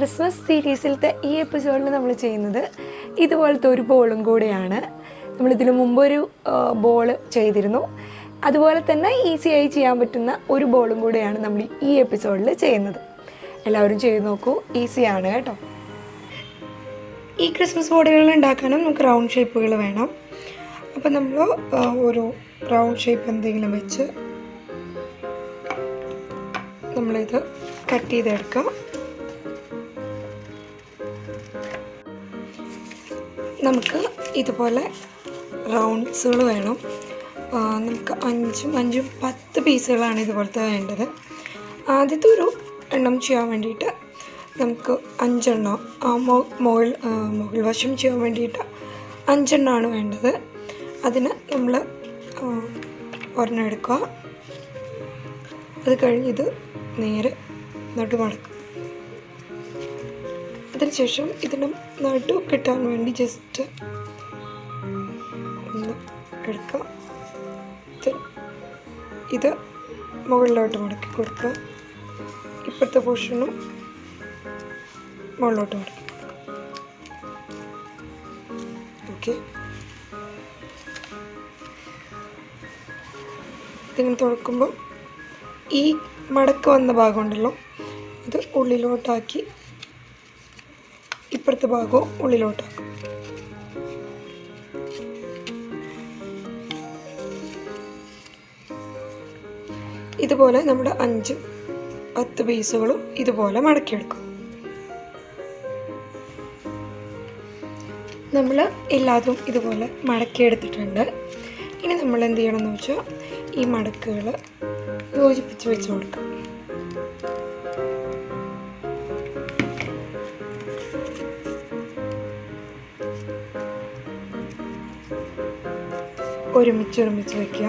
Christmas സീരീസിലത്തെ ഈ എപ്പിസോഡിൽ നമ്മൾ ചെയ്യുന്നത് ഇതുപോലത്തെ ഒരു ബോളും കൂടെയാണ്. നമ്മളിതിനു മുമ്പൊരു ബോൾ ചെയ്തിരുന്നു. അതുപോലെ തന്നെ ഈസിയായി ചെയ്യാൻ പറ്റുന്ന ഒരു ബോളും കൂടെയാണ് നമ്മൾ ഈ എപ്പിസോഡിൽ ചെയ്യുന്നത്. എല്ലാവരും ചെയ്ത് നോക്കൂ, ഈസിയാണ് കേട്ടോ. ഈ ക്രിസ്മസ് ബോർഡുകൾ ഉണ്ടാക്കാനും നമുക്ക് റൗണ്ട് ഷേപ്പുകൾ വേണം. അപ്പോൾ നമ്മൾ ഒരു റൗണ്ട് ഷേപ്പ് എന്തെങ്കിലും വെച്ച് നമ്മളിത് കട്ട് ചെയ്തെടുക്കാം. നമുക്ക് ഇതുപോലെ റൗണ്ട്സുകൾ വേണം. നമുക്ക് 5-10 പീസുകളാണ് ഇതുപോലത്തെ വേണ്ടത്. ആദ്യത്തെ ഒരു എണ്ണം ചെയ്യാൻ വേണ്ടിയിട്ട് നമുക്ക് 5 എണ്ണം, മുകൾ വശം ചെയ്യാൻ വേണ്ടിയിട്ട് 5 എണ്ണമാണ് വേണ്ടത്. അതിന് നമ്മൾ ഒരെണ്ണം എടുക്കുക. അത് കഴിഞ്ഞ് ഇത് നേരെ നടുമടക്കും. അതിനുശേഷം ഇതിന് നടു കിട്ടാൻ വേണ്ടി ജസ്റ്റ് ഒന്ന് എടുക്കുക. ഇത് മുകളിലോട്ട് മടക്കി കൊടുക്കുക. ഇപ്പോഴത്തെ പോർഷനും മുകളിലോട്ട് മടക്കി കൊടുക്കുക. ഓക്കെ, ഇതിങ്ങനെ തുറക്കുമ്പോൾ ഈ മടക്ക് വന്ന ഭാഗമുണ്ടല്ലോ, ഇത് ഉള്ളിലോട്ടാക്കി ഇപ്പുറത്തെ ഭാഗവും ഉള്ളിലോട്ടാക്കും. ഇതുപോലെ നമ്മുടെ 5-10 പീസുകളും ഇതുപോലെ മടക്കിയെടുക്കും. നമ്മൾ എല്ലാതും ഇതുപോലെ മടക്കിയെടുത്തിട്ടുണ്ട്. ഇനി നമ്മൾ എന്ത് ചെയ്യണമെന്ന് വെച്ചാൽ ഈ മടക്കുകൾ യോജിപ്പിച്ച് വെച്ച് കൊടുക്കാം. ഒരുമിച്ച് വയ്ക്കുക.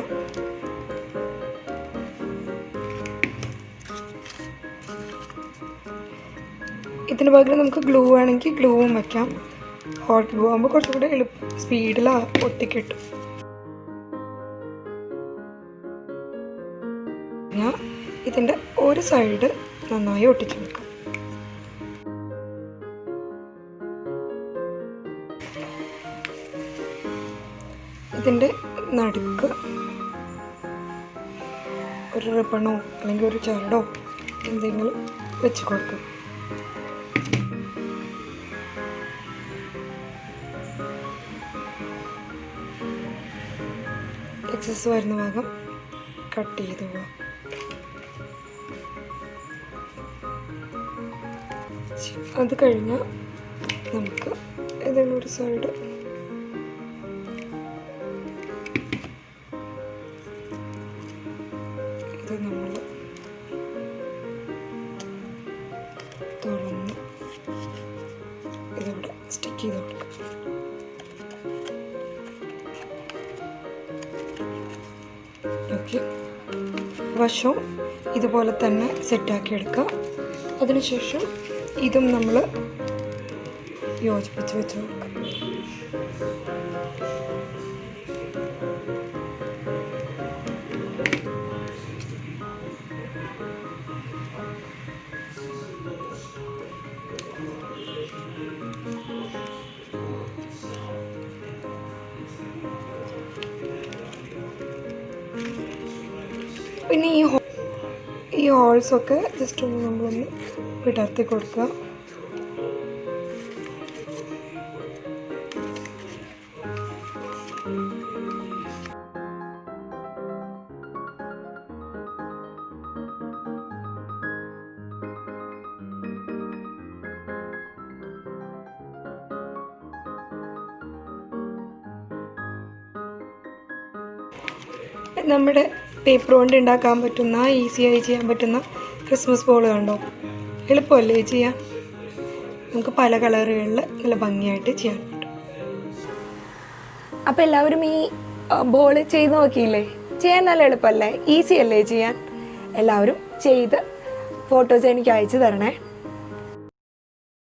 ഇതിന് പകരം നമുക്ക് ഗ്ലൂ വേണമെങ്കിൽ ഗ്ലൂവും വയ്ക്കാം. ഹോട്ട് ഗ്ലൂ ആകുമ്പോൾ കുറച്ചുകൂടെ സ്പീഡിൽ ഒട്ടിക്കിട്ടും. ഞാൻ ഇതിൻ്റെ ഒരു സൈഡ് നന്നായി ഒട്ടിച്ചു വെക്കാം. ഇതിൻ്റെ നടുക്ക് ഒരു റിബണോ അല്ലെങ്കിൽ ഒരു ചരടോ എന്തെങ്കിലും വെച്ച് കൊടുക്കും. എക്സസ് വരുന്ന ഭാഗം കട്ട് ചെയ്ത് പോവാം. അത് കഴിഞ്ഞാൽ നമുക്ക് ഏതെങ്കിലും ഒരു സൈഡ് ഇത് നമ്മൾ തുറന്ന് ഇതിവിടെ സ്റ്റിക്ക് ചെയ്ത് കൊടുക്കാം. ഓക്കെ, വശവും ഇതുപോലെ തന്നെ സെറ്റാക്കി എടുക്കുക. അതിനുശേഷം ഇതും നമ്മൾ യോജിപ്പിച്ച് വെച്ച് കൊടുക്കാം. പിന്നെ ഈ ഹോൾസൊക്കെ ജസ്റ്റ് ഒന്ന് നമ്മളൊന്ന് വിടർത്തി കൊടുക്കുക. നമ്മുടെ പേപ്പർ കൊണ്ട് ഉണ്ടാക്കാൻ പറ്റുന്ന, ഈസിയായി ചെയ്യാൻ പറ്റുന്ന ക്രിസ്മസ് ബോൾ കണ്ടോ? എളുപ്പമല്ലേ ചെയ്യാൻ? നമുക്ക് പല കളറുകളിൽ നല്ല ഭംഗിയായിട്ട് ചെയ്യാൻ പറ്റും. അപ്പോൾ എല്ലാവരും ഈ ബോൾ ചെയ്ത് നോക്കിയില്ലേ? ചെയ്യാൻ നല്ല എളുപ്പമല്ലേ? ഈസി അല്ലേ ചെയ്യാൻ? എല്ലാവരും ചെയ്ത് ഫോട്ടോസ് എനിക്ക് അയച്ചു തരണേ.